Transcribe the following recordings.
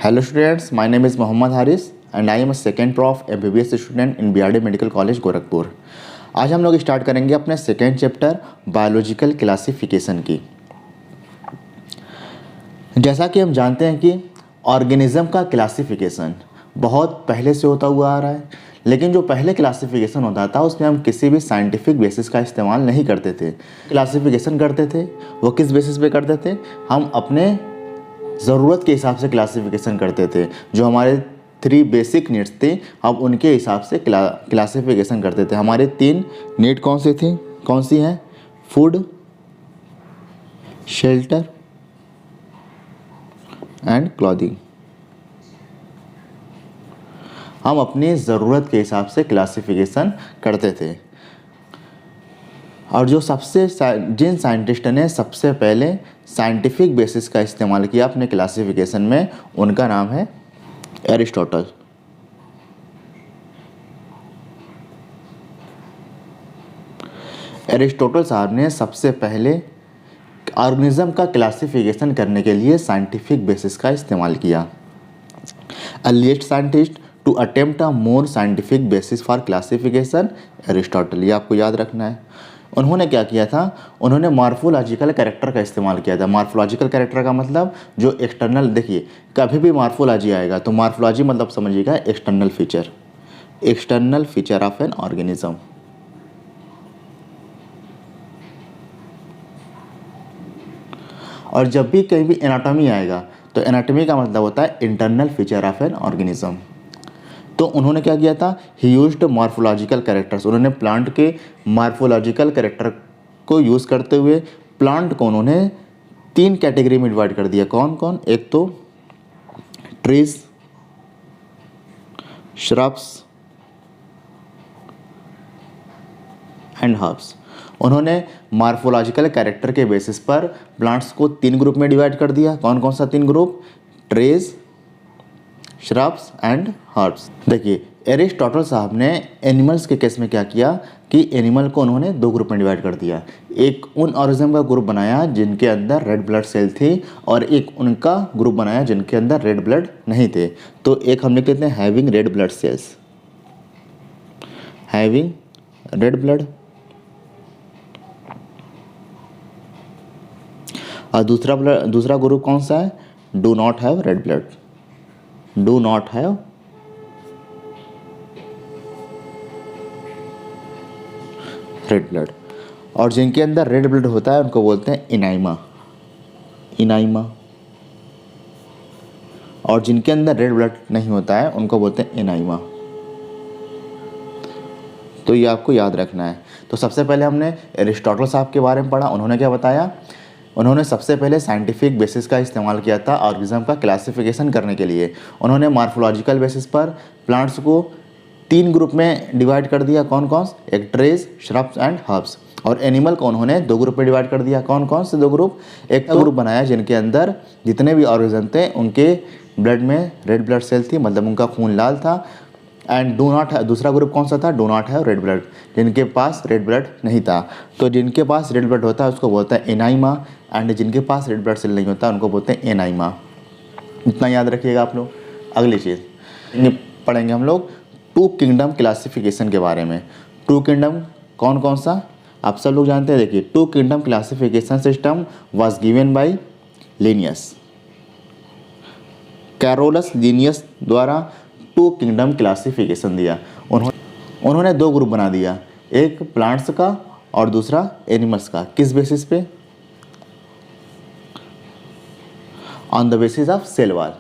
Hello students, my name is Mohammad Haris and I am a second prof MBBS student in BRD medical college Gorakhpur. आज हम लोग start करेंगे अपने second chapter biological classification की। जैसा कि हम जानते हैं कि ऑर्गेनिज्म का क्लासिफिकेशन बहुत पहले से होता हुआ आ रहा है, लेकिन जो पहले क्लासिफिकेशन होता था उसमें हम किसी भी साइंटिफिक बेसिस का इस्तेमाल नहीं करते थे। क्लासिफिकेशन करते थे वो किस बेसिस पे करते थे? हम अपने ज़रूरत के हिसाब से क्लासिफिकेशन करते थे। जो हमारे 3 बेसिक नीड्स थे हम उनके हिसाब से क्लासिफिकेशन करते थे। हमारे 3 नीड कौन से थे, कौन सी हैं? Food, shelter and clothing. हम अपनी ज़रूरत के हिसाब से क्लासिफिकेशन करते थे। और जो जिन साइंटिस्ट ने सबसे पहले साइंटिफिक बेसिस का इस्तेमाल किया अपने क्लासिफिकेशन में, उनका नाम है एरिस्टोटल। एरिस्टोटल साहब ने सबसे पहले ऑर्गेनिज्म का क्लासिफिकेशन करने के लिए साइंटिफिक बेसिस का इस्तेमाल किया। Earliest scientist to attempt a more scientific basis for classification Aristotle. ये आपको याद रखना है। उन्होंने क्या किया था? उन्होंने मॉर्फोलॉजिकल कैरेक्टर का इस्तेमाल किया था। मॉर्फोलॉजिकल कैरेक्टर का मतलब जो एक्सटर्नल, देखिए कभी भी मॉर्फोलॉजी आएगा तो मॉर्फोलॉजी मतलब समझिएगा external feature, external feature of an organism. और जब भी कहीं भी एनाटॉमी आएगा तो एनाटॉमी का मतलब होता है internal feature of an organism. तो उन्होंने क्या किया था? ही यूज्ड मॉर्फोलॉजिकल कैरेक्टर्स। उन्होंने प्लांट के मॉर्फोलॉजिकल कैरेक्टर को यूज़ करते हुए प्लांट को उन्होंने 3 कैटेगरी में डिवाइड कर दिया। कौन कौन? एक तो ट्रीज, श्रब्स एंड हर्ब्स। उन्होंने मॉर्फोलॉजिकल कैरेक्टर के बेसिस पर प्लांट्स को 3 ग्रुप में डिवाइड कर दिया। कौन कौन सा 3 group? Trees, shrubs and herbs. देखिए एरिस्टोटल साहब ने एनिमल्स के केस में क्या किया कि एनिमल को उन्होंने 2 ग्रुप में डिवाइड कर दिया। एक उन ऑर्गेनिज्म का ग्रुप बनाया जिनके अंदर रेड ब्लड सेल थी, और एक उनका ग्रुप बनाया जिनके अंदर रेड ब्लड नहीं थे। तो एक हम लिख लेते हैं having red blood cells, having red blood, और दूसरा ग्रुप कौन सा है? Do not have read blood, do not have read blood. और जिनके अंदर रेड ब्लड होता है उनको बोलते हैं इनाइमा, इनाइमा। और जिनके अंदर रेड ब्लड नहीं होता है उनको बोलते हैं एनाइमा। तो ये आपको याद रखना है। तो सबसे पहले हमने एरिस्टोटल साहब के बारे में पढ़ा। उन्होंने क्या बताया? उन्होंने सबसे पहले साइंटिफिक बेसिस का इस्तेमाल किया था ऑर्गेनिज्म का क्लासिफिकेशन करने के लिए। उन्होंने मॉर्फोलॉजिकल बेसिस पर प्लांट्स को 3 ग्रुप में डिवाइड कर दिया। कौन कौन? एक ट्रीज, श्रब्स एंड हर्ब्स। और एनिमल को उन्होंने 2 ग्रुप में डिवाइड कर दिया। कौन कौन से 2 ग्रुप? एक ग्रुप बनाया जिनके अंदर जितने भी ऑर्गेनिज्म थे उनके ब्लड में रेड ब्लड सेल थी, मतलब उनका खून लाल था। एंड डू नॉट, दूसरा ग्रुप कौन सा था? Do not have read blood, जिनके पास रेड ब्लड नहीं था। तो जिनके पास रेड ब्लड होता है उसको बोलता है एनाइमा, एंड जिनके पास रेड ब्लड सेल नहीं होता उनको बोलते हैं एनाइमा। इतना याद रखिएगा आप लोग। अगली चीज़ पढ़ेंगे हम लोग 2 किंगडम क्लासिफिकेशन के बारे में। 2 किंगडम कौन कौन सा? आप सब लोग जानते हैं। देखिए 2 kingdom classification system was given by Linnaeus, Carolus Linnaeus द्वारा 2 किंगडम क्लासिफिकेशन दिया। उन्होंने 2 ग्रुप बना दिया, एक प्लांट्स का और दूसरा एनिमल्स का। किस बेसिस पे? On the basis of cell wall.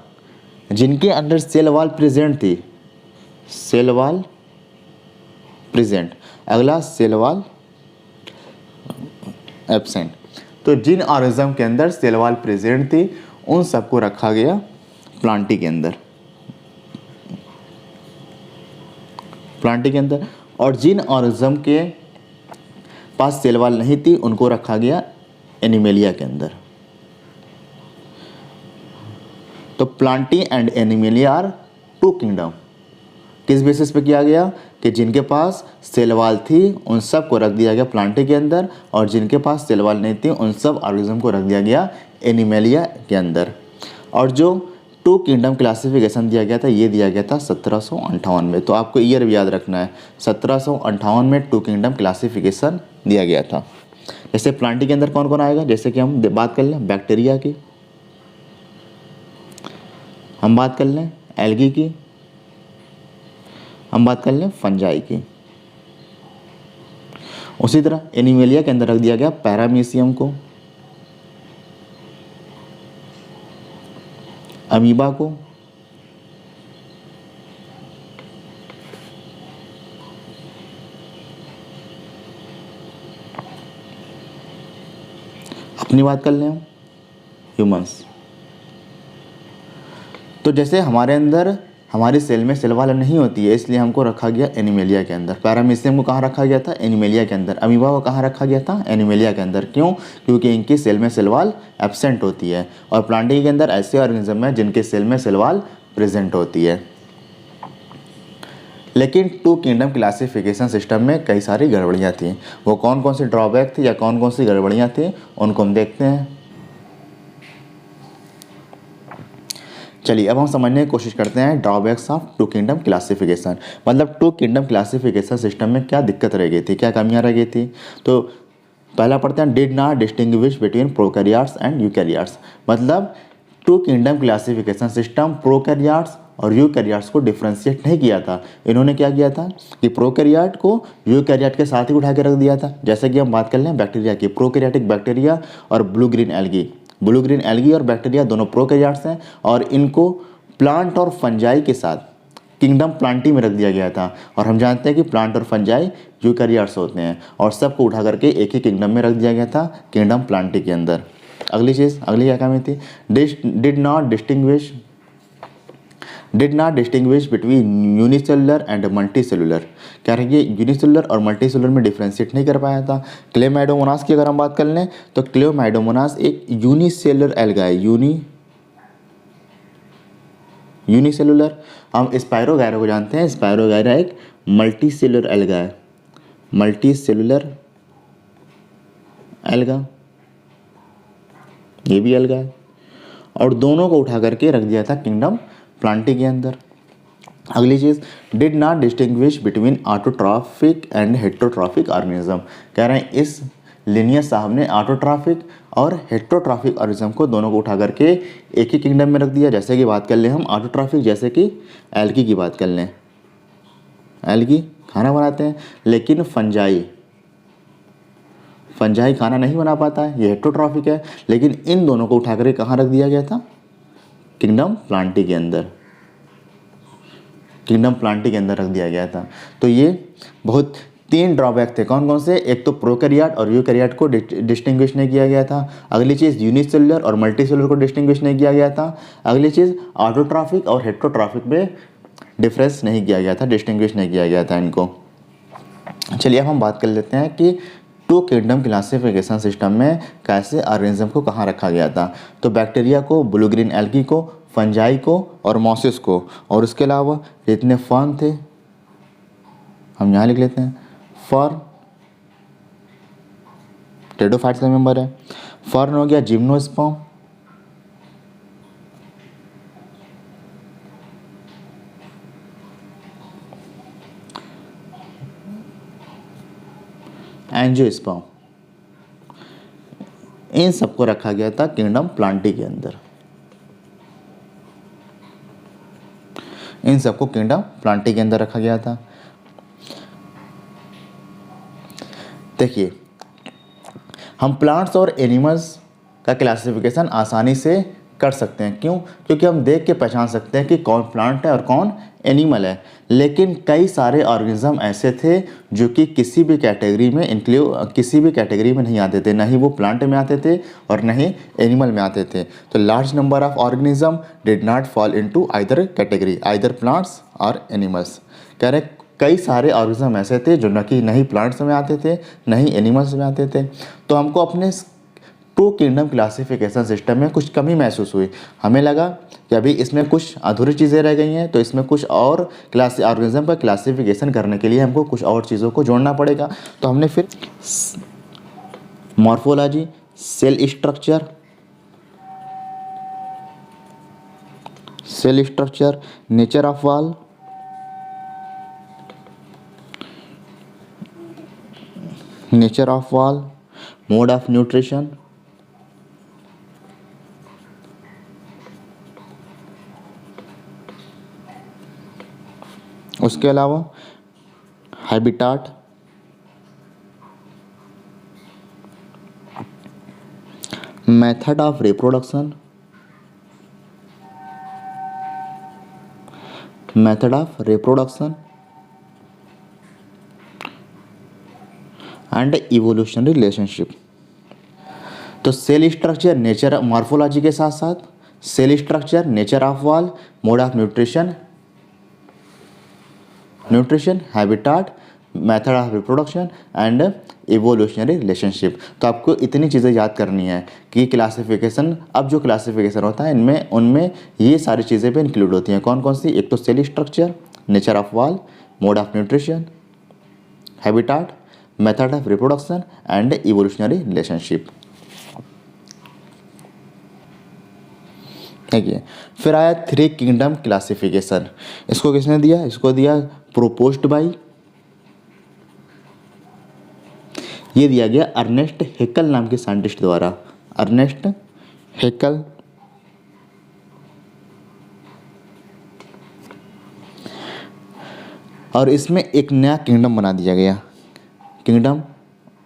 जिनके अंदर सेल वॉल प्रेजेंट थी, सेल वॉल प्रेजेंट। अगला सेल वॉल एब्सेंट। तो जिन ऑर्गेनिज्म के अंदर सेल वॉल प्रेजेंट थी उन सबको रखा गया प्लांटी के अंदर, प्लांटी के अंदर। और जिन ऑर्गेनिज्म के पास सेल वॉल नहीं थी उनको रखा गया एनिमेलिया के अंदर। तो Plantae and Animalia are 2 kingdom. किस बेसिस पे किया गया कि जिनके पास सेल वॉल थी उन सब को रख दिया गया प्लांटी के अंदर, और जिनके पास सेल वॉल नहीं थी उन सब ऑर्गेनिज्म को रख दिया गया एनिमेलिया के अंदर। और जो टू किंगडम क्लासिफिकेशन दिया गया था, ये दिया गया था 1758 में। तो आपको ईयर भी याद रखना है, 1758 में टू किंगडम क्लासिफिकेशन दिया गया था। जैसे प्लांटी के अंदर कौन कौन आएगा, जैसे कि हम बात कर लें बैक्टीरिया की, हम बात कर लें एल्गी की, हम बात कर लें फंजाई की। उसी तरह एनिमेलिया के अंदर रख दिया गया पैरामीशियम को, अमीबा को, अपनी बात कर लें हम ह्यूमंस। तो जैसे हमारे अंदर हमारी सेल में सेल वाल नहीं होती है, इसलिए हमको रखा गया एनिमेलिया के अंदर। पैरामीशियम को कहाँ रखा गया था, एनिमेलिया के अंदर। अमीबा को कहाँ रखा गया था, एनिमेलिया के अंदर। क्यों, क्योंकि इनकी सेल में सेल वाल एब्सेंट होती है। और प्लांटी के अंदर ऐसे ऑर्गेनिज्म है जिनके सेल में सेल वाल प्रेजेंट होती है। लेकिन टू किंगडम क्लासिफिकेशन सिस्टम में कई सारी गड़बड़ियाँ थी। वो कौन कौन सी ड्रॉबैक थी या कौन कौन सी गड़बड़ियाँ थी, उनको हम देखते हैं। चलिए अब हम समझने की कोशिश करते हैं drawbacks of two kingdom classification. मतलब टू किंगडम क्लासिफिकेशन सिस्टम में क्या दिक्कत रह गई थी, क्या कमियां रह गई थी। तो पहला पढ़ते हैं, did not distinguish between prokaryotes and eukaryotes. मतलब two kingdom classification system prokaryotes और यूकैरियोट्स को डिफ्रेंशिएट नहीं किया था। इन्होंने क्या किया था कि प्रोकैरियोट को यूकैरियोट के साथ ही उठा के रख दिया था। जैसे कि हम बात कर लें बैक्टीरिया की, प्रोकैरियोटिक बैक्टीरिया और blue green algae. Blue green algae और बैक्टीरिया दोनों प्रोकैरियोट्स हैं और इनको प्लांट और फंजाई के साथ किंगडम प्लांटी में रख दिया गया था। और हम जानते हैं कि प्लांट और फंजाई यूकैरियोट्स होते हैं और सबको उठा करके एक ही किंगडम में रख दिया गया था, किंगडम प्लांटी के अंदर। अगली चीज़, अगली क्या कमी थी, did not distinguish between unicellular and multicellular. कह रही है यूनिसेलुलर और मल्टीसेलुलर में डिफ्रेंशिएट नहीं कर पाया था। क्लेमाइडोमोनास की अगर हम बात कर लें तो क्लेमाइडोमोनास एक यूनिसेलुलर एल्गा है, यूनिसेलुलर। हम स्पायरोगायरा को जानते हैं, स्पायरोगायरा एक मल्टीसेलुलर एल्गा है, मल्टीसेलुलर एल्गा, ये भी एल्गा है। और दोनों को उठा करके रख दिया था किंगडम प्लांटी के अंदर। अगली चीज़, did not distinguish between autotrophic and heterotrophic organism. कह रहे हैं इस लिनियस साहब ने ऑटोट्रॉफिक और हेटेरोट्रॉफिक ऑर्गेनिज्म को दोनों को उठा करके एक ही किंगडम में रख दिया। जैसे कि बात कर लें हम ऑटोट्रॉफिक, जैसे कि एल्गी की बात कर लें, एल्गी खाना बनाते हैं, लेकिन फंजाई खाना नहीं बना पाता है, ये हेटेरोट्रॉफिक है। लेकिन इन दोनों को उठा करके कहाँ रख दिया गया था, किंगडम प्लांटी के अंदर, किंगडम प्लांटी के अंदर रख दिया गया था। तो ये बहुत 3 ड्रॉबैक थे। कौन कौन से, एक तो प्रोकैरियोट और यूकैरियोट को डिस्टिंग्विश नहीं किया गया था। अगली चीज़ यूनिसेलुलर और मल्टीसेलुलर को डिस्टिंग्विश नहीं किया गया था। अगली चीज़ ऑटोट्रॉफिक और हेटेरोट्रॉफिक में डिफरेंस नहीं किया गया था, डिस्टिंग्विश नहीं किया गया था इनको। चलिए अब हम बात कर लेते हैं कि टू किंगडम क्लासिफिकेशन सिस्टम में कैसे ऑर्गेनिज्म को कहाँ रखा गया था। तो बैक्टीरिया को, ब्लू ग्रीन एल्गी को, फंजाई को और मॉसिस को, और उसके अलावा जितने फर्न थे हम यहाँ लिख लेते हैं। फर्न टेडोफाइट्स का मेंबर है। फर्न हो गया जिम्नोस्पर्म, एंजियोस्पर्म, इन सबको रखा गया था किंगडम प्लांटी के अंदर। इन सबको किंगडम प्लांटी के अंदर रखा गया था। देखिए हम प्लांट्स और एनिमल्स का क्लासिफिकेशन आसानी से कर सकते हैं। क्यों, क्योंकि हम देख के पहचान सकते हैं कि कौन प्लांट है और कौन एनिमल है। लेकिन कई सारे ऑर्गेनिज्म ऐसे थे जो कि किसी भी कैटेगरी में नहीं आते थे, ना ही वो प्लांट में आते थे और न ही एनिमल में आते थे। तो large number of organism did not fall into either category, either plants और एनिमल्स। कह रहे कई सारे ऑर्गेनिज्म ऐसे थे जो न ही प्लांट्स में आते थे, न ही एनिमल्स में आते थे। तो हमको अपने टू किंगडम क्लासिफिकेशन सिस्टम में कुछ कमी महसूस हुई। हमें लगा कि अभी इसमें कुछ अधूरी चीज़ें रह गई हैं, तो इसमें कुछ और ऑर्गेनिज्म का क्लासिफिकेशन करने के लिए हमको कुछ और चीज़ों को जोड़ना पड़ेगा। तो हमने फिर morphology, cell structure, cell structure, nature of wall, nature of wall, mode of nutrition, उसके अलावा habitat, method of reproduction, method of reproduction and evolutionary relationship. तो सेल स्ट्रक्चर, नेचर, मॉर्फोलॉजी के साथ साथ cell structure, nature of wall, mode of nutrition, habitat, method of reproduction and evolutionary relationship. तो आपको इतनी चीज़ें याद करनी है कि क्लासिफिकेशन, अब जो क्लासिफिकेशन होता है इनमें उनमें ये सारी चीज़ें भी इंक्लूड होती हैं। कौन कौन सी? एक तो cell structure, nature of wall, mode of nutrition, habitat, method of reproduction and evolutionary relationship. ठीक है। फिर आया 3 किंगडम क्लासिफिकेशन। इसको किसने दिया? इसको दिया प्रोपोज्ड बाई, ये दिया गया अर्नेस्ट हेकल नाम के साइंटिस्ट द्वारा, अर्नेस्ट हेकल। और इसमें एक नया किंगडम बना दिया गया। किंगडम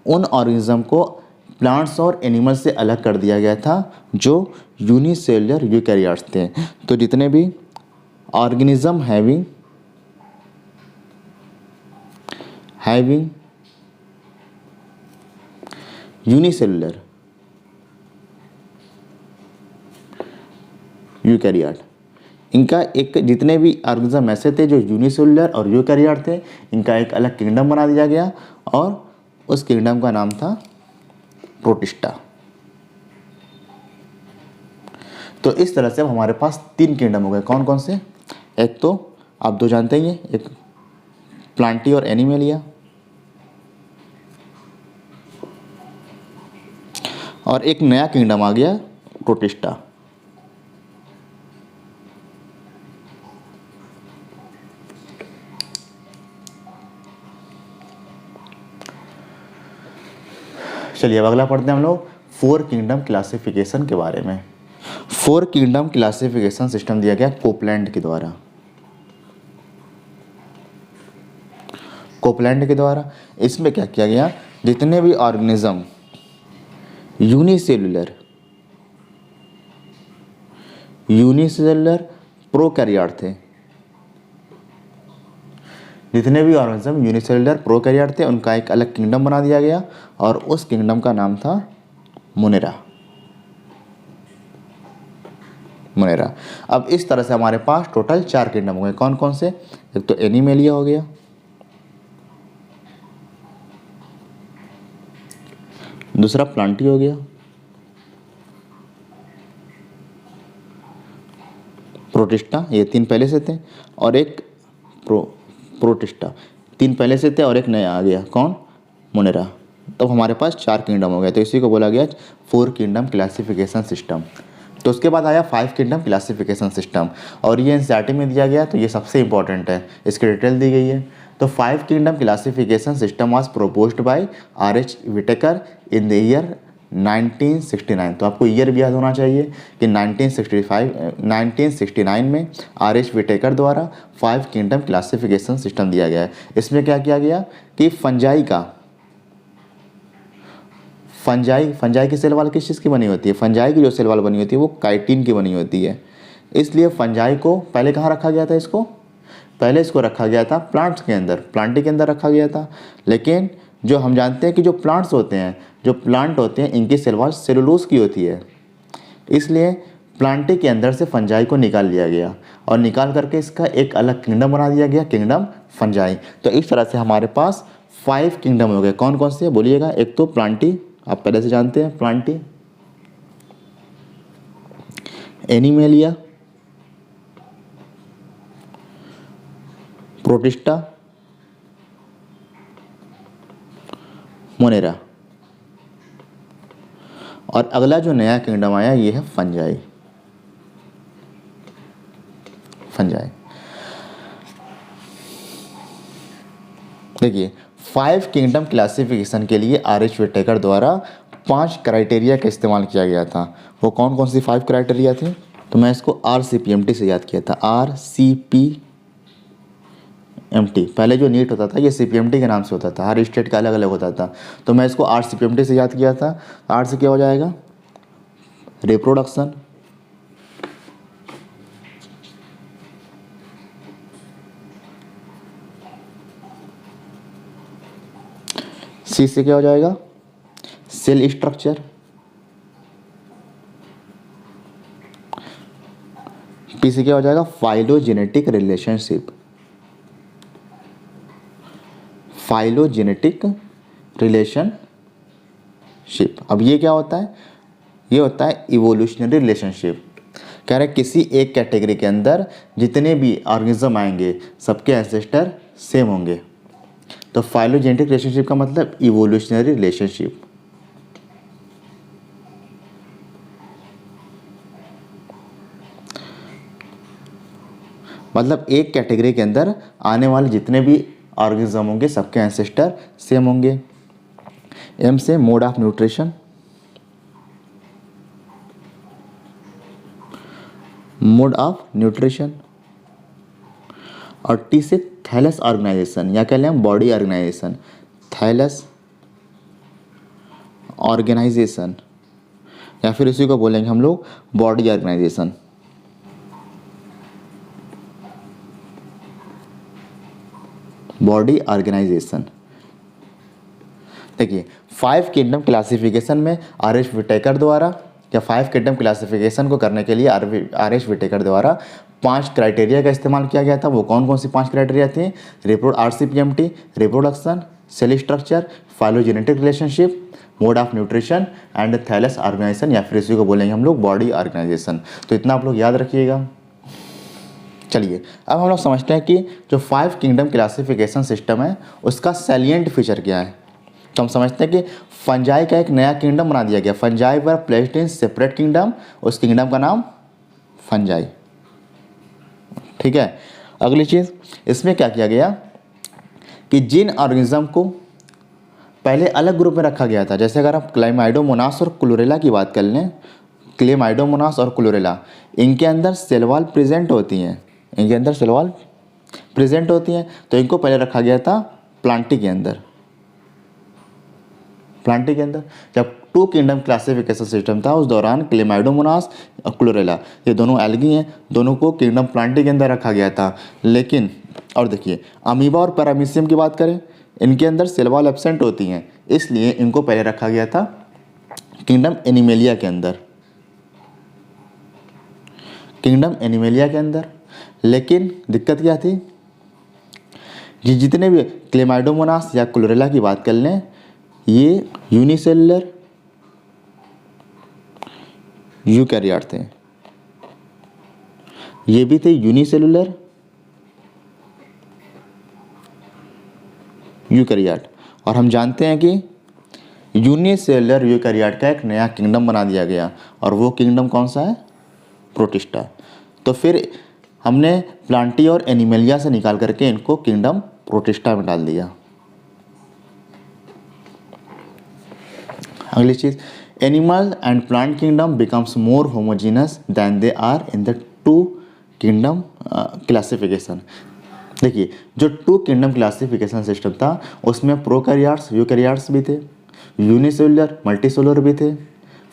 उन ऑर्गेनिज्म को प्लांट्स और एनिमल्स से अलग कर दिया गया था जो यूनिसेलुलर यूकैरियोट्स थे। तो जितने भी ऑर्गेनिज्म हैविंग यूनिसेलुलर यूकैरियोट, इनका एक, जितने भी ऑर्गेनिज्म ऐसे थे जो यूनिसेलुलर और यूकैरियोट थे, इनका एक अलग किंगडम बना दिया गया और उस किंगडम का नाम था प्रोटिस्टा। तो इस तरह से अब हमारे पास 3 किंगडम हो गए। कौन कौन से? एक तो आप 2 जानते ही हैं, एक प्लांटी और एनिमेलिया, और एक नया किंगडम आ गया प्रोटिस्टा। चलिए अब अगला पढ़ते हैं हम लोग 4 किंगडम क्लासिफिकेशन के बारे में। 4 किंगडम क्लासिफिकेशन सिस्टम दिया गया कोपलैंड के द्वारा। कोपलैंड के द्वारा इसमें क्या किया गया? जितने भी ऑर्गेनिज्म यूनिसेलुलर प्रोकैरियोट थे, जितने भी ऑर्गेनिज्म यूनिसेलुलर प्रोकैरियोट थे, उनका एक अलग किंगडम बना दिया गया और उस किंगडम का नाम था मोनेरा। अब इस तरह से हमारे पास टोटल 4 किंगडम हो गए। कौन कौन से? एक तो एनिमेलिया हो गया, दूसरा प्लांटी हो गया, प्रोटिस्टा, ये 3 पहले से थे, और एक प्रोटिस्टा, 3 पहले से थे और एक नया आ गया। कौन? मोनेरा। तो हमारे पास 4 किंगडम हो गए। तो इसी को बोला गया 4 किंगडम क्लासिफिकेशन सिस्टम। तो उसके बाद आया 5 किंगडम क्लासिफिकेशन सिस्टम, और ये एनसीईआरटी में दिया गया, तो ये सबसे इंपॉर्टेंट है, इसकी डिटेल दी गई है। तो 5 kingdom classification system was proposed by R.H. Whittaker in the year 1969। तो आपको ईयर भी याद होना चाहिए कि 1969 में R.H. विटेकर द्वारा 5 किंगडम क्लासिफिकेशन सिस्टम दिया गया है। इसमें क्या किया गया कि फंजाई की सेल वाल किस चीज़ की बनी होती है? फंजाई की जो सेल वाल बनी होती है वो काइटिन की बनी होती है। इसलिए फंजाई को पहले कहाँ रखा गया था? पहले इसको रखा गया था प्लांट्स के अंदर, प्लांटी के अंदर रखा गया था। लेकिन जो हम जानते हैं कि जो प्लांट होते हैं इनकी सेल वाल सेलुलोज की होती है, इसलिए प्लांटी के अंदर से फंजाई को निकाल लिया गया और निकाल करके इसका एक अलग किंगडम बना दिया गया, किंगडम फंजाई। तो इस तरह से हमारे पास 5 किंगडम हो गए। कौन कौन से बोलिएगा? एक तो प्लांटी, आप पहले से जानते हैं, प्लांटी, एनिमेलिया, प्रोटिस्टा, मोनेरा, और अगला जो नया किंगडम आया ये है फंजाई। देखिए 5 किंगडम क्लासिफिकेशन के लिए आर.एच. विटेकर द्वारा 5 क्राइटेरिया का इस्तेमाल किया गया था। वो कौन कौन सी 5 क्राइटेरिया थे? तो मैं इसको RCPMT से याद किया था। RCPMT, पहले जो नीट होता था ये CPMT के नाम से होता था, हर स्टेट का अलग अलग होता था, तो मैं इसको RCPMT से याद किया था। आर से क्या हो जाएगा? रिप्रोडक्शन, सी से क्या हो जाएगा? सेल स्ट्रक्चर, पी से क्या हो जाएगा? Phylogenetic relationship, phylogenetic relationship. अब ये क्या होता है? ये होता है इवोल्यूशनरी रिलेशनशिप। कह रहे किसी एक कैटेगरी के अंदर जितने भी ऑर्गेनिज्म आएंगे सबके एंसेस्टर सेम होंगे। तो फाइलोजेनेटिक रिलेशनशिप का मतलब इवोल्यूशनरी रिलेशनशिप। मतलब एक कैटेगरी के अंदर आने वाले जितने भी ऑर्गेनिज्म होंगे सबके एंसेस्टर सेम होंगे। एम से mode of nutrition, mode of nutrition, और टी से थैलस ऑर्गेनाइजेशन, या कह लें हम बॉडी ऑर्गेनाइजेशन, थैलस ऑर्गेनाइजेशन, या फिर इसी को बोलेंगे हम लोग बॉडी ऑर्गेनाइजेशन। Body organization. देखिए 5 किंगडम क्लासिफिकेशन में आर.एच. विटेकर द्वारा, या 5 किंगडम क्लासिफिकेशन को करने के लिए आर.एच. विटेकर द्वारा 5 क्राइटेरिया का इस्तेमाल किया गया था। वो कौन कौन सी 5 क्राइटेरिया थे? RCPMT, reproduction, cell structure, phylogenetic relationship, mode of nutrition and thallus organization, या फिर इसी को बोलेंगे हम लोग बॉडी ऑर्गेनाइजेशन। तो इतना आप लोग याद रखिएगा। चलिए अब हम लोग समझते हैं कि जो 5 किंगडम क्लासिफिकेशन सिस्टम है उसका सैलिएंट फीचर क्या है। तो हम समझते हैं कि फंजाई का एक नया किंगडम बना दिया गया। Fungi were placed in separate kingdom, उस किंगडम का नाम फंजाई। ठीक है, अगली चीज़ इसमें क्या किया गया कि जिन ऑर्गेनिज्म को पहले अलग ग्रुप में रखा गया था, जैसे अगर आप क्लेमाइडोमोनास और क्लोरेला की बात कर लें, क्लेमाइडोमोनास और क्लोरेला, इनके अंदर सेल वॉल प्रेजेंट होती हैं, इनके अंदर सेल वॉल प्रेजेंट होती हैं, तो इनको पहले रखा गया था प्लांटी के अंदर। प्लांटी के अंदर जब 2 किंगडम क्लासिफिकेशन सिस्टम था उस दौरान क्लेमाइडोमोनास और क्लोरेला ये दोनों एल्गी हैं, दोनों को किंगडम प्लांटी के अंदर रखा गया था। लेकिन और देखिए अमीबा और पैरामीशियम की बात करें, इनके अंदर सेल वॉल एब्सेंट होती हैं, इसलिए इनको पहले रखा गया था किंगडम एनिमेलिया के अंदर, किंगडम एनिमेलिया के अंदर। लेकिन दिक्कत क्या थी? जितने भी क्लेमाइडोमोनास या क्लोरेला की बात कर लें, ये यूनिसेलुलर यूकैरियोट थे, ये भी थे यूनिसेलुलर यूकैरियोट। और हम जानते हैं कि यूनिसेलुलर यूकैरियोट का एक नया किंगडम बना दिया गया, और वो किंगडम कौन सा है? प्रोटिस्टा। तो फिर हमने प्लांटी और एनिमेलिया से निकाल करके इनको किंगडम प्रोटिस्टा में डाल दिया। अगली चीज, animal and plant kingdom becomes more homogeneous than they are in the 2 kingdom classification. देखिए जो 2 किंगडम क्लासिफिकेशन सिस्टम था उसमें प्रोकैरियोट्स यूकैरियोट्स भी थे, यूनिसेलुलर मल्टीसेलुलर भी थे,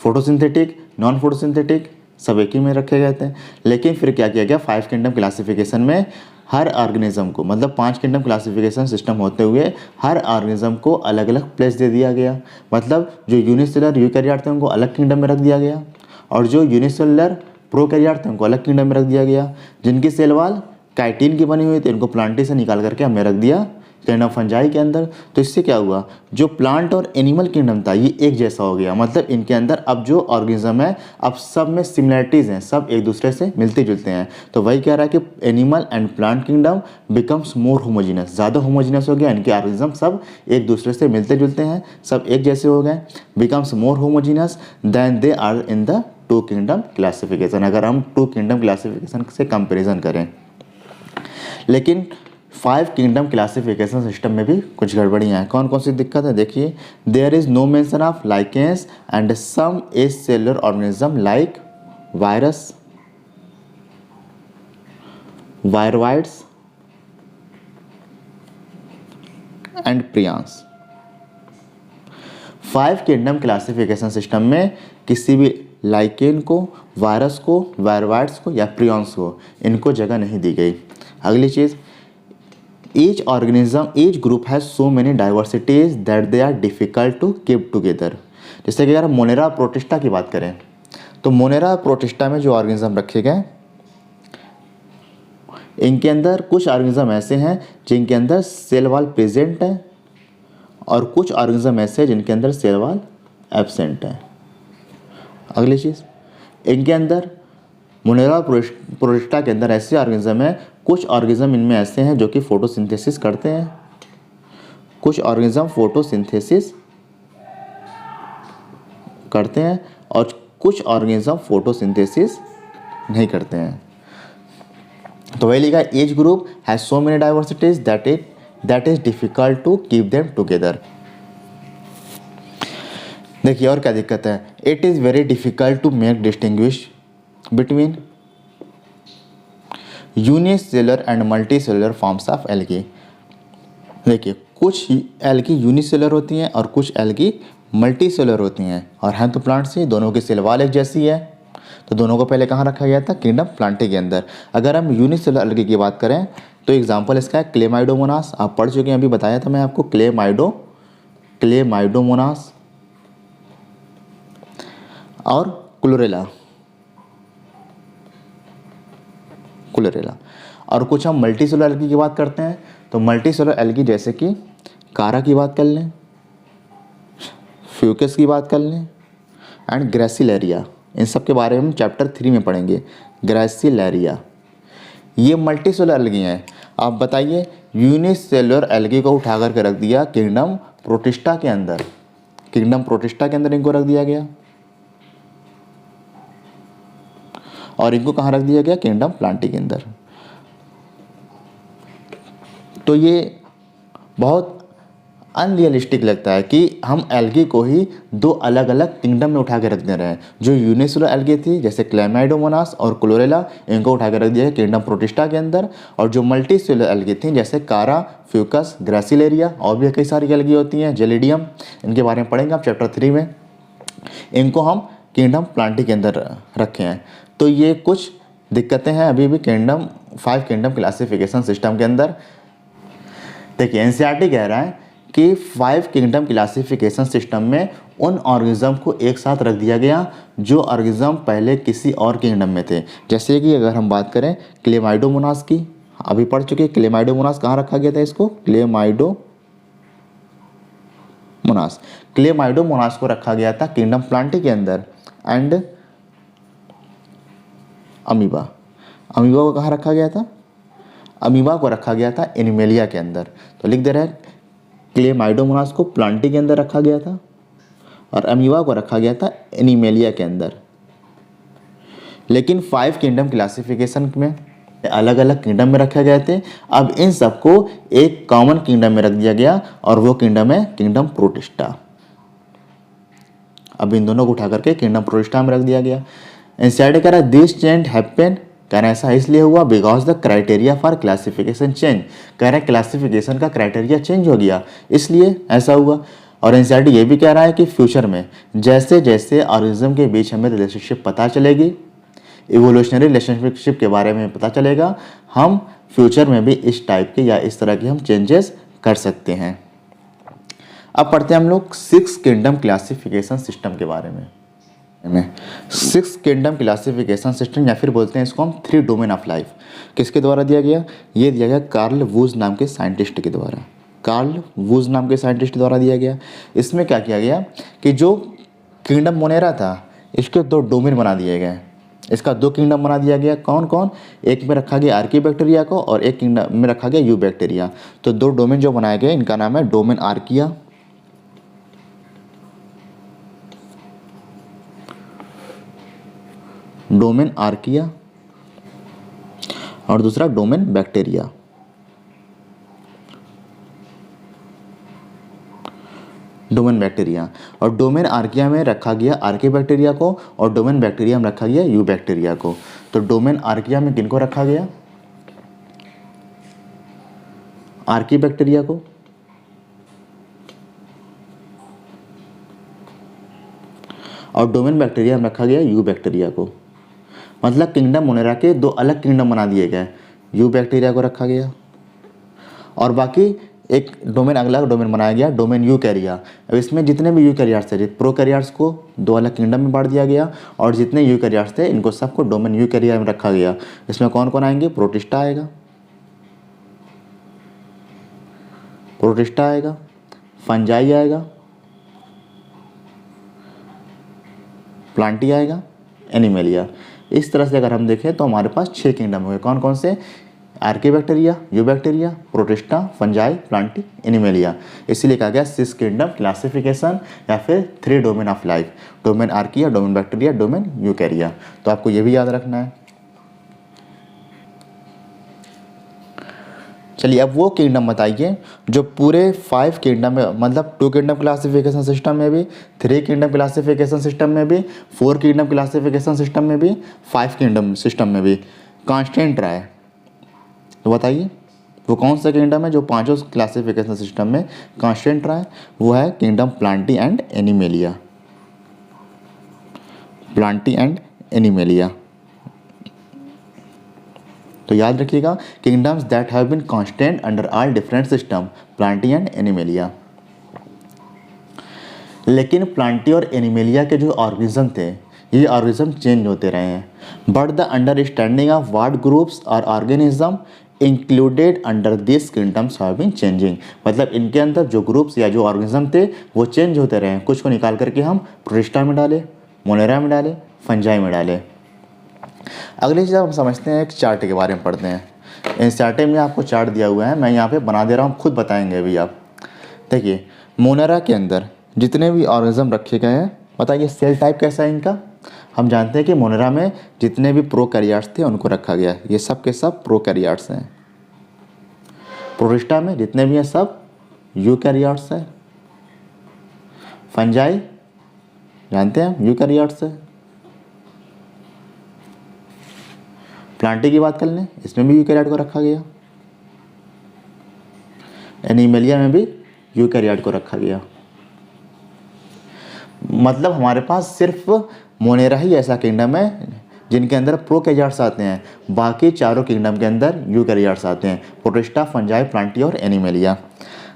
फोटोसिंथेटिक नॉन फोटोसिंथेटिक सब एक ही में रखे गए थे। लेकिन फिर क्या किया गया, 5 किंगडम क्लासिफिकेशन में हर ऑर्गेनिज्म को, मतलब 5 किंगडम क्लासिफिकेशन सिस्टम होते हुए हर ऑर्गेनिज्म को अलग अलग प्लेस दे दिया गया। मतलब जो यूनिसेलुलर यूकैरियोट थे उनको अलग किंगडम में रख दिया गया, और जो यूनिसेलुलर प्रोकैरियोट थे उनको अलग किंगडम में रख दिया गया। जिनकी सेल वॉल काइटिन की बनी हुई थी उनको प्लांटी से निकाल करके हमने रख दिया किंगडम फंजाई के अंदर। तो इससे क्या हुआ, जो प्लांट और एनिमल किंगडम था ये एक जैसा हो गया। मतलब इनके अंदर अब जो ऑर्गेनिज्म है अब सब में सिमिलरिटीज़ हैं, सब एक दूसरे से मिलते जुलते हैं। तो वही कह रहा है कि animal and plant kingdom becomes more homogeneous, ज़्यादा होमोजीनस हो गया, इनके ऑर्गेनिज्म सब एक दूसरे से मिलते जुलते हैं, सब एक जैसे हो गए। Becomes more homogeneous than they are in the 2 kingdom classification, अगर हम 2 किंगडम क्लासिफिकेशन से कंपेरिजन करें। लेकिन 5 किंगडम क्लासिफिकेशन सिस्टम में भी कुछ गड़बड़ियाँ हैं। कौन कौन सी दिक्कत है देखिए, there is no mention of lichens and some acellular organism like virus, viroids and prions. 5 kingdom classification system में किसी भी लाइकेन को, वायरस को, वायरवाइड्स को या प्रियॉन्स को, इनको जगह नहीं दी गई। अगली चीज़, each organism, each group has so many diversities that they are difficult to keep together. जैसे कि अगर मोनेरा प्रोटिस्टा की बात करें तो मोनेरा प्रोटिस्टा में जो ऑर्गेनिज्म रखे गए, इनके अंदर कुछ ऑर्गेनिज्म ऐसे हैं जिनके अंदर सेल वॉल प्रेजेंट है और कुछ ऑर्गेनिज्म ऐसे हैं जिनके अंदर सेल वॉल एब्सेंट है। अगली चीज़, इनके अंदर मोनेरा प्रोटिस्टा के अंदर ऐसे ऑर्गेनिज्म है, कुछ ऑर्गेनिज्म इनमें ऐसे हैं जो कि फोटोसिंथेसिस करते हैं, कुछ ऑर्गेनिज्म फोटोसिंथेसिस करते हैं और कुछ ऑर्गेनिज्म फोटोसिंथेसिस नहीं करते हैं। तो वही लिखा, each group has so many diversities that is difficult to keep them together. देखिए और क्या दिक्कत है, it is very difficult to make distinguish between unicellular and multicellular forms of algae. देखिए कुछ एल्गी यूनिसेलुलर होती हैं और कुछ एल्गी मल्टीसेलुलर होती हैं और हैं तो प्लांट से, दोनों की सेल वॉल एक जैसी है, तो दोनों को पहले कहाँ रखा गया था, किंगडम प्लांटे के अंदर। अगर हम यूनिसेलुलर एल्गी की बात करें तो एग्जांपल इसका है क्लेमाइडोमोनास, आप पढ़ चुके हैं, अभी बताया था मैं आपको, क्लेमाइडोमोनास और क्लोरेला। और कुछ हम मल्टी सेलुलर एल्गी की बात करते हैं तो मल्टी सेलुलर एल्गी जैसे कि कारा की बात कर लें, फ्यूकस की बात कर लें एंड ग्रेसिलेरिया, इन सब के बारे में हम चैप्टर 3 में पढ़ेंगे। ग्रेसिलेरिया ये मल्टी सेलुलर एल्गी हैं। आप बताइए, यूनिसेलुलर एल्गी को उठा करके रख दिया किंगडम प्रोटिस्टा के अंदर, किंगडम प्रोटिस्टा के अंदर इनको रख दिया गया और इनको कहाँ रख दिया गया, किंगडम प्लांटी के अंदर। तो ये बहुत अनरियलिस्टिक लगता है कि हम एल्गी को ही दो अलग अलग किंगडम में उठा के रख दे रहे हैं। जो यूनिसेलुलर एल्गी थी जैसे क्लेमाइडोमोनास और क्लोरेला, इनको उठा के रख दिया है किंगडम प्रोटिस्टा के अंदर, और जो मल्टी सेलुलर एल्गी थी जैसे कारा, फ्यूकस, ग्रेसिलेरिया और भी कई सारी एल्गी होती हैं, जेलिडियम, इनके बारे में पढ़ेंगे आप चैप्टर 3 में, इनको हम किंगडम प्लांटी के अंदर रखे हैं। तो ये कुछ दिक्कतें हैं अभी भी 5 किंगडम क्लासिफिकेशन सिस्टम के अंदर। देखिए एनसीईआरटी कह रहा है कि 5 किंगडम क्लासिफिकेशन सिस्टम में उन ऑर्गेनिज्म को एक साथ रख दिया गया जो ऑर्गेनिज्म पहले किसी और किंगडम में थे। जैसे कि अगर हम बात करें क्लेमाइडोमोनास की, अभी पढ़ चुके, क्लेमाइडोमोनास कहाँ रखा गया था इसको, क्लेमाइडोमोनास को रखा गया था किंगडम प्लांटी के अंदर। एंड अमीबा को कहाँ रखा गया था, अमीबा को रखा गया था एनिमेलिया के अंदर। तो लिख दे रहे हैं क्लेमाइडोमोनास को प्लांटी के अंदर रखा गया था और अमीबा को रखा गया था एनिमेलिया के अंदर। लेकिन 5 किंगडम क्लासिफिकेशन में अलग अलग किंगडम में रखे गए थे। अब इन सबको एक कॉमन किंगडम में रख दिया गया और वो किंगडम है किंगडम प्रोटिस्टा। अब इन दोनों को उठा करके किंगडम प्रोटिस्टा में रख दिया गया। एनसीईआरटी कह रहा है दिस चेंज हैपन, कह रहा है ऐसा इसलिए हुआ because the criteria for classification change, कह रहा है क्लासिफिकेशन का क्राइटेरिया चेंज हो गया इसलिए ऐसा हुआ। और एनसीईआरटी ये भी कह रहा है कि फ्यूचर में जैसे जैसे ऑर्गेनिज्म के बीच हमें रिलेशनशिप पता चलेगी, इवोल्यूशनरी रिलेशनशिप के बारे में पता चलेगा, हम फ्यूचर में भी इस टाइप के या इस तरह के हम चेंजेस कर सकते हैं। अब पढ़ते हैं हम लोग 6 किंगडम क्लासिफिकेशन सिस्टम के बारे में। 6 किंगडम क्लासिफिकेशन सिस्टम या फिर बोलते हैं इसको हम 3 डोमेन ऑफ लाइफ, किसके द्वारा दिया गया, ये दिया गया कार्ल वूज नाम के साइंटिस्ट के द्वारा, कार्ल वूज नाम के साइंटिस्ट द्वारा दिया गया। इसमें क्या किया गया कि जो किंगडम मोनेरा था इसके 2 डोमेन बना दिए गए, इसका 2 किंगडम बना दिया गया। कौन कौन, एक में रखा गया आर्की बैक्टीरिया को और एक किंगडम में रखा गया यू बैक्टीरिया। तो 2 डोमेन जो बनाए गए इनका नाम है डोमेन आर्किया और दूसरा डोमेन बैक्टीरिया। Domain bacteria. और डोमेन आर्किया में रखा गया आर्की बैक्टीरिया को और डोमेन बैक्टीरिया में रखा गया यू बैक्टीरिया को। तो डोमेन आर्किया में किनको रखा गया? आर्की बैक्टीरिया को, और डोमेन बैक्टीरिया में रखा गया यू बैक्टीरिया को। मतलब किंगडम मोनेरा के दो अलग किंगडम बना दिए गए, यू बैक्टीरिया को रखा गया और बाकी एक डोमेन अगला डोमेन बनाया गया डोमेन यूकैरिया। अब इसमें जितने भी यूकैरियाट्स थे, प्रोकैरियाट्स को दो अलग किंगडम में बांट दिया गया और जितने यूकैरियाट्स थे इनको सबको डोमेन यूकैरिया में रखा गया। इसमें कौन कौन आएंगे? प्रोटिस्टा आएगा, फंजाई आएगा, प्लांटी आएगा, एनिमेलिया। इस तरह से अगर हम देखें तो हमारे पास 6 किंगडम हुए। कौन कौन से? Archie bacteria, you bacteria, protista, fungi, Plantae, animalia. इसीलिए कहा गया सिस किंगडम क्लासिफिकेशन या फिर 3 domain of life, domain archaea, domain bacteria, domain यूकैरिया। तो आपको ये भी याद रखना है। चलिए अब वो किंगडम बताइए जो पूरे 5 किंगडम में, मतलब 2 किंगडम क्लासिफिकेशन सिस्टम में भी, 3 किंगडम क्लासिफिकेशन सिस्टम में भी, 4 किंगडम क्लासिफिकेशन सिस्टम में भी, 5 किंगडम सिस्टम में भी कांस्टेंट रहा है। तो बताइए वो कौन सा किंगडम है जो पांचों क्लासिफिकेशन सिस्टम में कांस्टेंट रहा है? वो है kingdom plantae and animalia. Plantae and animalia. तो याद रखिएगा kingdoms that have been constant under all different system, plantae and animalia. लेकिन प्लांटी और एनिमेलिया के जो ऑर्गेनिज्म थे ये ऑर्गेनिज्म चेंज होते रहे हैं। But the understanding of what groups और organism included under this kingdoms have been changing. मतलब इनके अंदर जो ग्रुप्स या जो ऑर्गेनिज्म थे वो चेंज होते रहे हैं। कुछ को निकाल करके हम प्रोटिस्टा में डाले, मोनेरा में डाले, फंजाई में डाले। अगली चीज़ हम समझते हैं एक चार्ट के बारे में पढ़ते हैं। इस चार्ट में आपको चार्ट दिया हुआ है, मैं यहाँ पे बना दे रहा हूँ, खुद बताएंगे अभी आप। देखिए मोनेरा के अंदर जितने भी ऑर्गेनिज्म रखे गए हैं, बताइए सेल टाइप कैसा है इनका? हम जानते हैं कि मोनेरा में जितने भी प्रोकैरियोट्स थे उनको रखा गया, ये सब के सब प्रोकैरियोट्स हैं। प्रोटिस्टा में जितने भी हैं सब यूकैरियोट्स हैं। फंजाई जानते हैं यूकैरियोट्स है। प्लांटी की बात कर लें, इसमें भी यूकैरियोट को रखा गया। एनिमेलिया में भी यूकैरियोट को रखा गया। मतलब हमारे पास सिर्फ मोनेरा ही ऐसा किंगडम है जिनके अंदर प्रोकैरियोट्स आते हैं, बाकी चारों किंगडम के अंदर यूकैरियोट्स आते हैं, प्रोटिस्टा, फंजाई, प्लांटी और एनिमेलिया।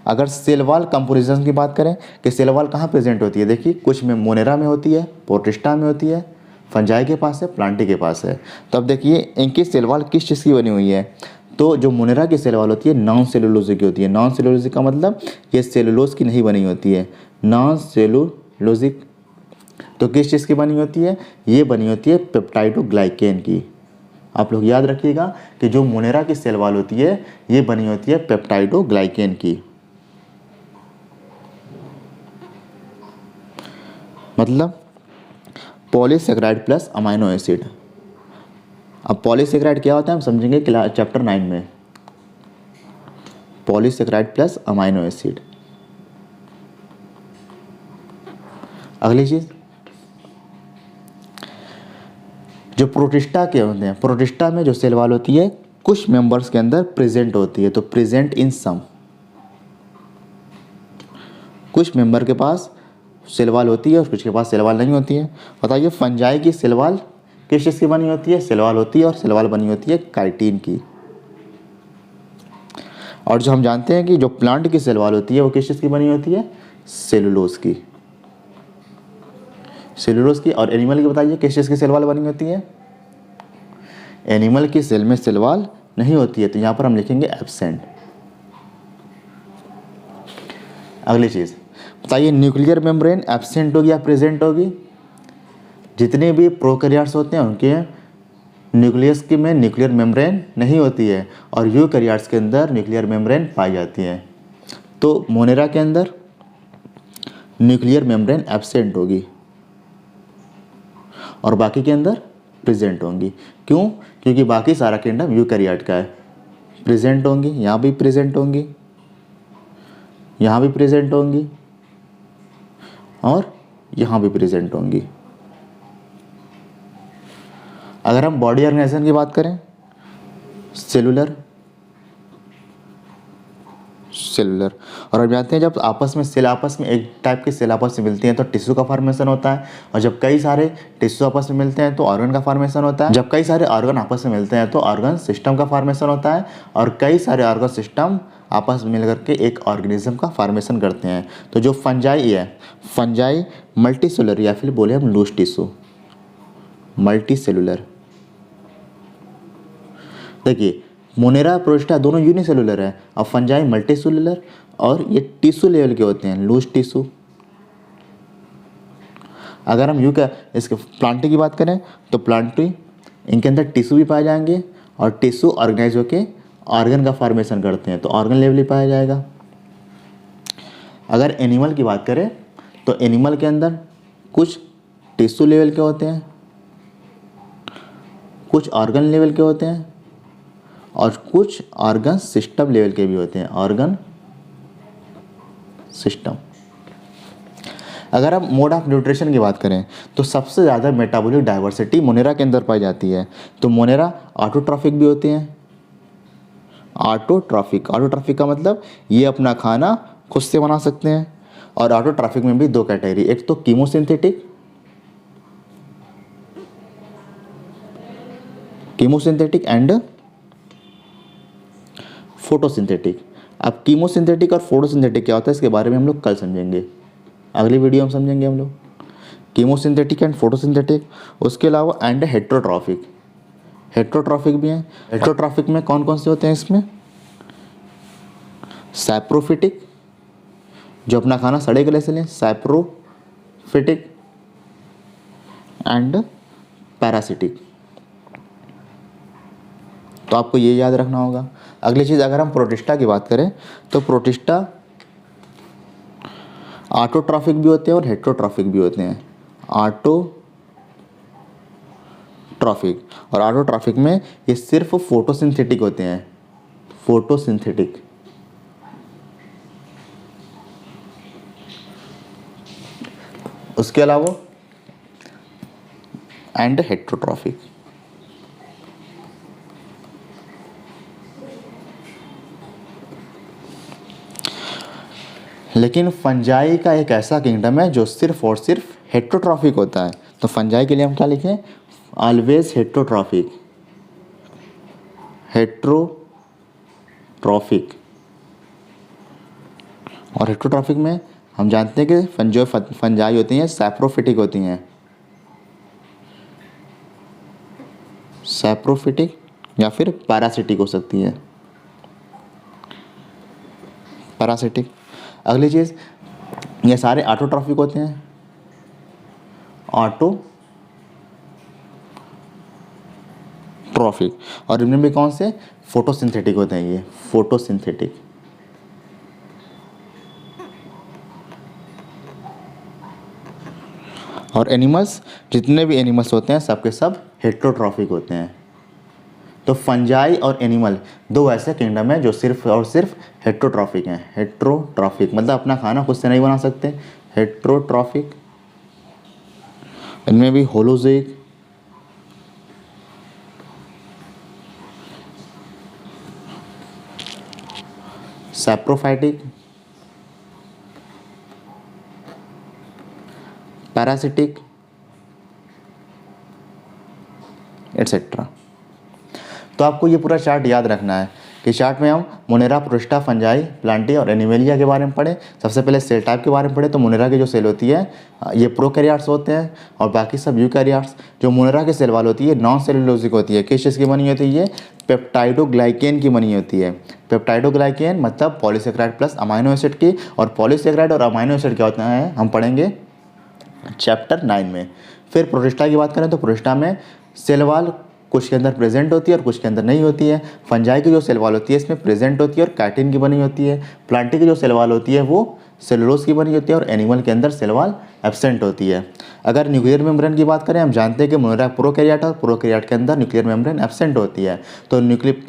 अगर सेल वॉल कंपोजिशन की बात करें कि सेल वॉल कहाँ प्रेजेंट होती है, देखिए कुछ में मोनेरा में होती है, प्रोटिस्टा में होती है, फंजाई के पास है, प्लांटी के पास है। तो अब देखिए इनकी सेल वॉल किस चीज़ की बनी हुई है। तो जो मोनेरा की सेल वॉल होती है नॉन सेलुलोजिक की होती है। नॉन सेलुलोजिक का मतलब ये सेलुलोज की नहीं बनी होती है, नॉन सेलुलोजिक। तो किस चीज़ की बनी होती है? ये बनी होती है पेप्टाइडोग्लाइकेन की। आप लोग याद रखिएगा कि जो मोनेरा की सेल वॉल होती है ये बनी होती है पेप्टाइडोग्लाइकेन की। मतलब पॉलीसेकेराइड प्लस अमाइनो एसिड। अब पॉलीसेकेराइड क्या होता है हम समझेंगे चैप्टर 9 में। Polysaccharide plus amino acid. अगली चीज जो प्रोटिस्टा के होते हैं, प्रोटिस्टा में जो सेल वॉल होती है कुछ मेंबर्स के अंदर प्रेजेंट होती है, तो प्रेजेंट इन सम। कुछ मेंबर के पास सेल वॉल होती है और कुछ के पास सेल वॉल नहीं होती है। बताइए फंजाई की सेल वॉल किस चीज़ की बनी होती है? सेल वॉल होती है और सेल वॉल बनी होती है काइटिन की। और जो हम जानते हैं कि जो प्लांट की सेल वॉल होती है वो किस चीज़ की बनी होती है? सेलुलोज की। सेलुलोज की। और एनिमल की बताइए किस चीज़ की सेल वॉल बनी होती है? एनिमल की सेल में सेल वॉल नहीं होती है, तो यहाँ पर हम लिखेंगे एब्सेंट। अगली चीज़ बताइए न्यूक्लियर मेम्ब्रेन एब्सेंट होगी या प्रेजेंट होगी? जितने भी प्रोकैरियोट्स होते हैं उनके न्यूक्लियस के में न्यूक्लियर मेम्ब्रेन नहीं होती है और यूकैरियोट्स के अंदर न्यूक्लियर मेम्ब्रेन पाई जाती है। तो मोनेरा के अंदर न्यूक्लियर मेम्ब्रेन एब्सेंट होगी और बाकी के अंदर प्रेजेंट होंगी। क्यों? क्योंकि बाकी सारा किंगडम यूकैरियोट का है। प्रेजेंट होंगी, यहाँ भी प्रेजेंट होंगी, यहाँ भी प्रेजेंट होंगी, और यहाँ भी प्रेजेंट होंगी। अगर हम बॉडी ऑर्गेनाइजेशन की बात करें, सेलुलर, और हम जानते हैं जब सेल आपस में एक टाइप के सेल आपस में मिलती हैं तो टिश्यू का फॉर्मेशन होता है, और जब कई सारे टिश्यू आपस में मिलते हैं तो ऑर्गन का फॉर्मेशन होता है, जब कई सारे ऑर्गन आपस में मिलते हैं तो ऑर्गन सिस्टम का फॉर्मेशन होता है, और कई सारे ऑर्गन सिस्टम आपस में मिलकर के एक ऑर्गेनिज्म का फॉर्मेशन करते हैं। तो जो फंजाई है, फंजाई मल्टी सेलुलर या फिर बोले हम लूज टिश्यू, मल्टी सेलुलर। देखिए मोनेरा प्रोटिस्टा दोनों यूनिसेलुलर है, और फंजाई मल्टी सेलुलर, और ये टिश्यू लेवल के होते हैं, लूज टिश्यू। अगर हम इसके प्लांटी की बात करें तो प्लांटी इनके अंदर टिश्यू भी पाए जाएंगे, और टिश्यू ऑर्गेनाइज होकर ऑर्गन का फॉर्मेशन करते हैं, तो ऑर्गन लेवल भी पाया जाएगा। अगर एनिमल की बात करें तो एनिमल के अंदर कुछ टिश्यू लेवल के होते हैं, कुछ ऑर्गन लेवल के होते हैं, और कुछ ऑर्गन सिस्टम लेवल के भी होते हैं, ऑर्गन सिस्टम। अगर हम मोड ऑफ न्यूट्रिशन की बात करें तो सबसे ज़्यादा मेटाबॉलिक डाइवर्सिटी मोनेरा के अंदर पाई जाती है। तो मोनेरा ऑटोट्रॉफिक भी होते हैं, ऑटोट्रॉफिक का मतलब ये अपना खाना खुद से बना सकते हैं। और ऑटोट्रॉफिक में भी दो कैटेगरी, एक तो कीमोसिंथेटिक एंड फोटोसिंथेटिक। अब कीमोसिंथेटिक और फोटोसिंथेटिक क्या होता है इसके बारे में हम लोग कल समझेंगे, अगली वीडियो में समझेंगे हम लोग कीमोसिंथेटिक एंड फोटोसिंथेटिक। उसके अलावा एंड हेट्रोट्रॉफिक भी हैं। हेट्रोट्रॉफिक में कौन कौन से होते हैं इसमें, सैप्रोफिटिक जो अपना खाना सड़े गले से लें, सैप्रोफिटिक एंड पैरासिटिक। तो आपको ये याद रखना होगा। अगली चीज़ अगर हम प्रोटिस्टा की बात करें तो प्रोटिस्टा ऑटोट्रॉफिक भी होते हैं और हेट्रोट्रॉफिक भी होते हैं। ऑटोट्रॉफिक और ऑटोट्रॉफिक में ये सिर्फ फोटोसिंथेटिक होते हैं, फोटोसिंथेटिक। उसके अलावा एंड हेट्रोट्रॉफिक। लेकिन फंजाई का एक ऐसा किंगडम है जो सिर्फ और सिर्फ हेट्रोट्रॉफिक होता है। तो फंजाई के लिए हम क्या लिखें, ऑलवेज हेट्रोट्रॉफिक, और हेट्रोट्रॉफिक में हम जानते हैं कि जो फंजाई होती हैं सैप्रोफिटिक होती हैं, सैप्रोफिटिक या फिर पैरासिटिक हो सकती है, पैरासिटिक। अगली चीज़ ये सारे ऑटोट्रॉफिक होते हैं, ऑटोट्रॉफिक, और इनमें भी कौन से फोटोसिंथेटिक होते हैं, ये फोटोसिंथेटिक। और एनिमल्स, जितने भी एनिमल्स होते हैं सबके सब हेट्रोट्रॉफिक होते हैं। तो फंजाई और एनिमल दो ऐसे किंगडम है जो सिर्फ और सिर्फ हेट्रोट्रॉफिक हैं। हेट्रोट्रॉफिक मतलब अपना खाना खुद से नहीं बना सकते, हेट्रोट्रॉफिक। इनमें भी होलोजोइक, सैप्रोफाइटिक, पैरासिटिक एटसेट्रा। तो आपको ये पूरा चार्ट याद रखना है कि चार्ट में हम मोनेरा, प्रोटिस्टा, फंजाई, प्लांटी और एनिमेलिया के बारे में पढ़े। सबसे पहले सेल टाइप के बारे में पढ़े। तो मोनेरा की जो सेल होती है ये प्रोकैरियोट्स होते हैं और बाकी सब यूकैरियोट्स। जो मोनेरा की सेल वाल होती है नॉन सेलुलोजिक होती है। किस चीज़ की बनी होती है, ये पेप्टाइडोग्लाइकेन की बनी होती है। पेप्टाइडोग्लाइकेन मतलब पॉलीसेकेराइड प्लस अमाइनो एसिड की, और पॉलीसेकेराइड और अमाइनो एसिड क्या होता है हम पढ़ेंगे चैप्टर 9 में। फिर प्रोटिस्टा की बात करें तो प्रोटिस्टा में सेल वाल कुछ के अंदर प्रेजेंट होती है और कुछ के अंदर नहीं होती है। फंजाई की जो सेल वाल होती है इसमें प्रेजेंट होती है और काइटिन की बनी होती है। प्लांटी की जो सेल वाल होती है वो सेलुलोज की बनी होती है और एनिमल के अंदर सेल वाल एब्सेंट होती है। अगर न्यूक्लियर मेम्ब्रेन की बात करें, हम जानते हैं कि मोनेरा प्रोकैरियोट और प्रोकैरियोट के अंदर न्यूक्लियर मेम्ब्रेन एब्सेंट होती है। तो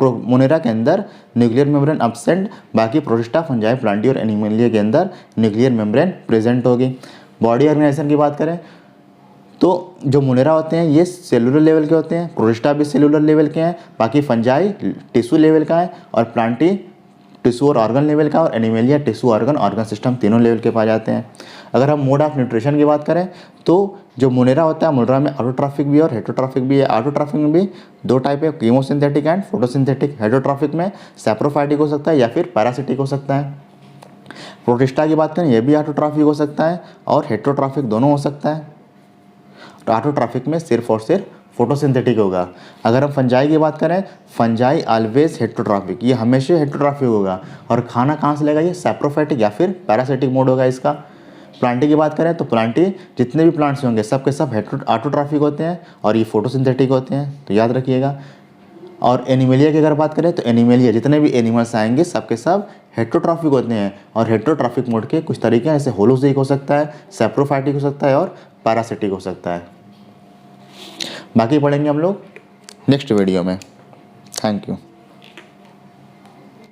मोनेरा के अंदर न्यूक्लियर मेम्ब्रेन एब्सेंट, बाकी प्रोटिस्टा, फंजाई, प्लांटी और एनिमलिया के अंदर न्यूक्लियर मेम्ब्रेन प्रेजेंट होगी। बॉडी ऑर्गेनाइजेशन की बात करें तो जो मुनेरा होते हैं ये सेलुलर लेवल के होते हैं, प्रोटिस्टा भी सेलुलर लेवल के हैं, बाकी फंजाई टिश्यू लेवल का है, और प्लांटी टिश्यू और ऑर्गन लेवल का, और एनिमेलिया टिश्यू ऑर्गन सिस्टम तीनों लेवल के पाए जाते हैं। अगर हम मोड ऑफ न्यूट्रिशन की बात करें तो जो मुनेरा होता है, मुनेरा में ऑटोट्रॉफिक भी और हेटरोट्रॉफिक भी है। ऑटोट्रॉफिक में भी दो टाइप है, कीमोसिंथेटिक एंड फोटोसिंथेटिक। हेटरोट्रॉफिक में सैप्रोफाइटिक हो सकता है या फिर पैरासिटिक हो सकता है। प्रोटिस्टा की बात करें ये भी ऑटोट्रॉफिक हो सकता है और हेटरोट्रॉफिक दोनों हो सकता है। तो ऑटोट्रॉफिक में सिर्फ और सिर्फ फोटोसिंथेटिक होगा। अगर हम फंजाई की बात करें, फंजाई ऑलवेज हेटरोट्रॉफिक, ये हमेशा हेटरोट्रॉफिक होगा। और खाना कहाँ से लेगा, ये सैप्रोफाइटिक या फिर पैरासिटिक मोड होगा इसका। प्लांटी की बात करें तो प्लांटी जितने भी प्लांट्स होंगे सब के सब ऑटोट्रॉफिक होते हैं और ये फोटोसिंथेटिक होते हैं, तो याद रखिएगा। और एनिमेलिया की अगर बात करें तो एनिमेलिया जितने भी एनिमल्स आएंगे सब के सब हेटरोट्रॉफिक होते हैं। और हेटरोट्रॉफिक मोड के कुछ तरीके हैं, जैसे होलोजिक हो सकता है, सैप्रोफाइटिक हो सकता है और पैरासिटिक हो सकता है। बाकी पढ़ेंगे हम लोग नेक्स्ट वीडियो में। Thank you.